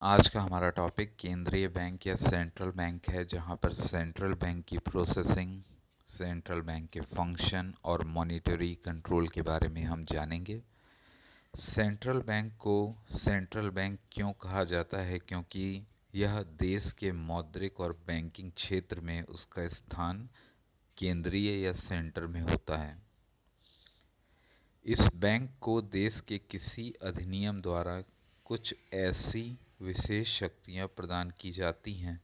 आज का हमारा टॉपिक केंद्रीय बैंक या सेंट्रल बैंक है, जहां पर सेंट्रल बैंक की प्रोसेसिंग, सेंट्रल बैंक के फंक्शन और मॉनेटरी कंट्रोल के बारे में हम जानेंगे। सेंट्रल बैंक को सेंट्रल बैंक क्यों कहा जाता है? क्योंकि यह देश के मौद्रिक और बैंकिंग क्षेत्र में उसका स्थान केंद्रीय या सेंटर में होता है। इस बैंक को देश के किसी अधिनियम द्वारा कुछ ऐसी विशेष शक्तियां प्रदान की जाती हैं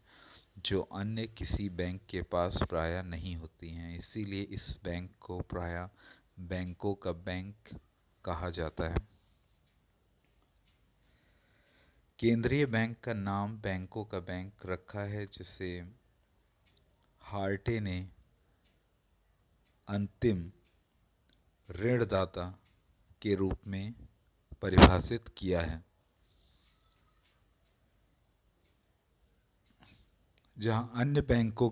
जो अन्य किसी बैंक के पास प्रायः नहीं होती हैं। इसीलिए इस बैंक को प्रायः बैंकों का बैंक कहा जाता है। केंद्रीय बैंक का नाम बैंकों का बैंक रखा है, जिसे हार्टे ने अंतिम ऋणदाता के रूप में परिभाषित किया है। जहां अन्य बैंकों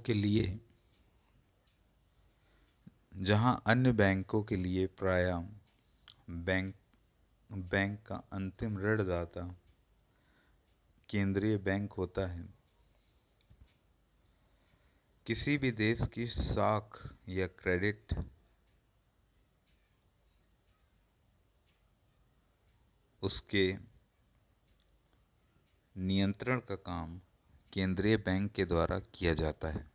के लिए प्रायः बैंक बैंक का अंतिम ऋणदाता केंद्रीय बैंक होता है। किसी भी देश की साख या क्रेडिट उसके नियंत्रण का काम केंद्रीय बैंक के द्वारा किया जाता है।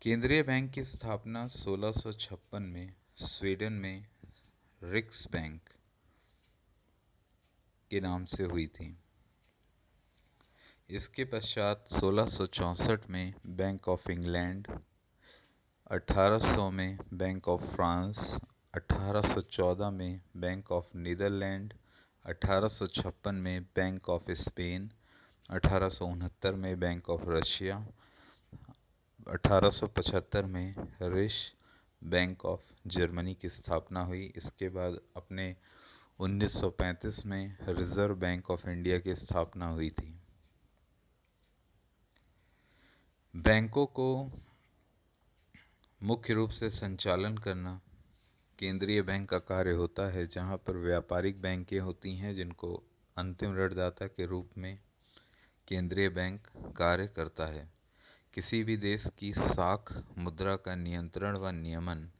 केंद्रीय बैंक की स्थापना 1656 में स्वीडन में रिक्स बैंक के नाम से हुई थी। इसके पश्चात 1664 में बैंक ऑफ इंग्लैंड, 1800 में बैंक ऑफ फ्रांस, 1814 में बैंक ऑफ नीदरलैंड, 1856 में बैंक ऑफ स्पेन, 1869 में बैंक ऑफ रशिया, 1875 में रिश बैंक ऑफ जर्मनी की स्थापना हुई। इसके बाद अपने 1935 में रिजर्व बैंक ऑफ इंडिया की स्थापना हुई थी। बैंकों को मुख्य रूप से संचालन करना केंद्रीय बैंक का कार्य होता है, जहां पर व्यापारिक बैंकें होती हैं जिनको अंतिम ऋणदाता के रूप में केंद्रीय बैंक कार्य करता है। किसी भी देश की साख मुद्रा का नियंत्रण व नियमन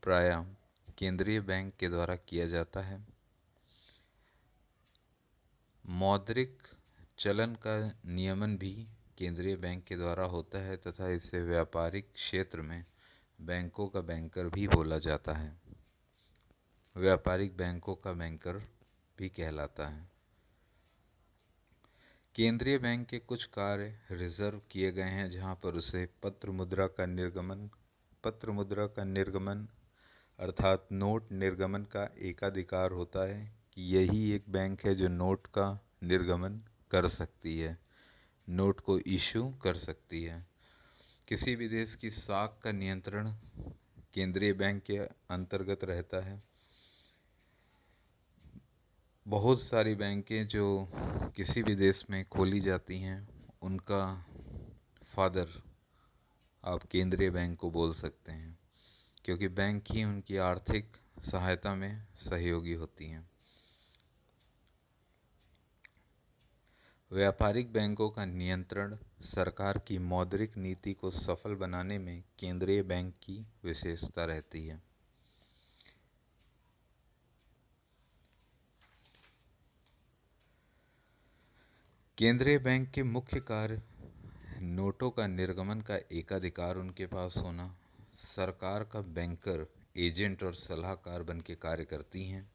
प्रायः केंद्रीय बैंक के द्वारा किया जाता है। मौद्रिक चलन का नियमन भी केंद्रीय बैंक के द्वारा होता है तथा इसे व्यापारिक क्षेत्र में बैंकों का बैंकर भी बोला जाता है। व्यापारिक बैंकों का बैंकर भी कहलाता है। केंद्रीय बैंक के कुछ कार्य रिजर्व किए गए हैं, जहां पर उसे पत्र मुद्रा का निर्गमन अर्थात नोट निर्गमन का एकाधिकार होता है कि यही एक बैंक है जो नोट का निर्गमन कर सकती है, नोट को इशू कर सकती है। किसी भी देश की साख का नियंत्रण केंद्रीय बैंक के अंतर्गत रहता है। बहुत सारी बैंकें जो किसी भी देश में खोली जाती हैं, उनका फादर आप केंद्रीय बैंक को बोल सकते हैं, क्योंकि बैंक ही उनकी आर्थिक सहायता में सहयोगी होती हैं। व्यापारिक बैंकों का नियंत्रण सरकार की मौद्रिक नीति को सफल बनाने में केंद्रीय बैंक की विशेषता रहती है। केंद्रीय बैंक के मुख्य कार्य नोटों का निर्गमन का एकाधिकार उनके पास होना, सरकार का बैंकर, एजेंट और सलाहकार बन के कार्य करती हैं।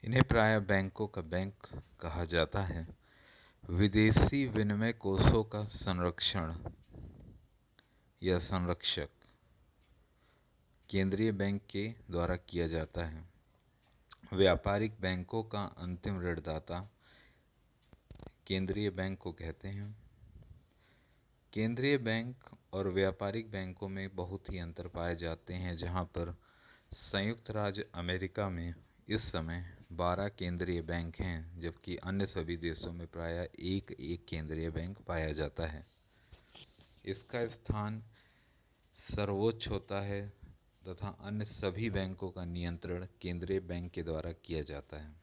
इन्हें प्रायः बैंकों का बैंक कहा जाता है। विदेशी विनिमय कोषों का संरक्षण या संरक्षक केंद्रीय बैंक के द्वारा किया जाता है। व्यापारिक बैंकों का अंतिम ऋणदाता केंद्रीय बैंक को कहते हैं। केंद्रीय बैंक और व्यापारिक बैंकों में बहुत ही अंतर पाए जाते हैं, जहां पर संयुक्त राज्य अमेरिका में इस समय 12 केंद्रीय बैंक हैं, जबकि अन्य सभी देशों में प्रायः एक एक केंद्रीय बैंक पाया जाता है। इसका स्थान सर्वोच्च होता है तथा अन्य सभी बैंकों का नियंत्रण केंद्रीय बैंक के द्वारा किया जाता है।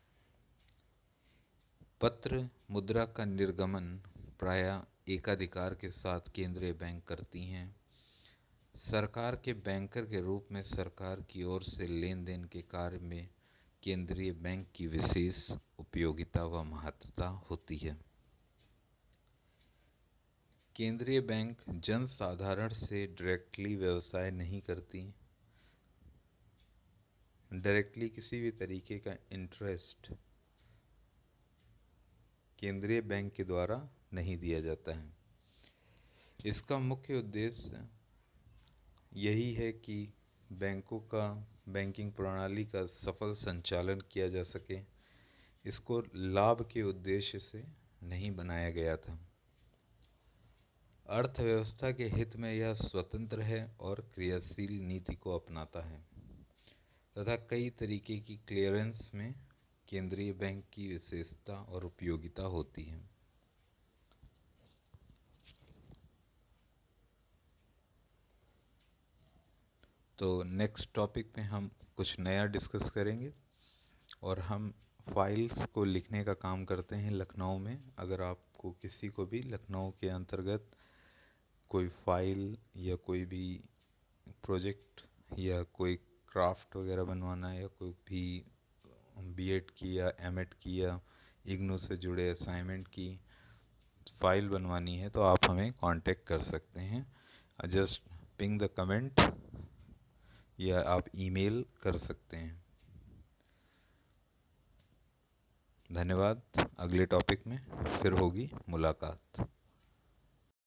पत्र मुद्रा का निर्गमन प्रायः एकाधिकार के साथ केंद्रीय बैंक करती हैं। सरकार के बैंकर के रूप में सरकार की ओर से लेन देन के कार्य में केंद्रीय बैंक की विशेष उपयोगिता व महत्ता होती है। केंद्रीय बैंक जन साधारण से डायरेक्टली व्यवसाय नहीं करती। डायरेक्टली किसी भी तरीके का इंटरेस्ट केंद्रीय बैंक के द्वारा नहीं दिया जाता है। इसका मुख्य उद्देश्य यही है कि बैंकों का बैंकिंग प्रणाली का सफल संचालन किया जा सके। इसको लाभ के उद्देश्य से नहीं बनाया गया था। अर्थव्यवस्था के हित में यह स्वतंत्र है और क्रियाशील नीति को अपनाता है तथा कई तरीके की क्लियरेंस में केंद्रीय बैंक की विशेषता और उपयोगिता होती है। तो नेक्स्ट टॉपिक में हम कुछ नया डिस्कस करेंगे और हम फाइल्स को लिखने का काम करते हैं लखनऊ में। अगर आपको किसी को भी लखनऊ के अंतर्गत कोई फाइल या कोई भी प्रोजेक्ट या कोई क्राफ्ट वगैरह बनवाना है या कोई भी बीएड की या एमएड की या इग्नू से जुड़े असाइनमेंट की फ़ाइल बनवानी है तो आप हमें कांटेक्ट कर सकते हैं। जस्ट पिंग द कमेंट या आप ईमेल कर सकते हैं। धन्यवाद। अगले टॉपिक में फिर होगी मुलाकात।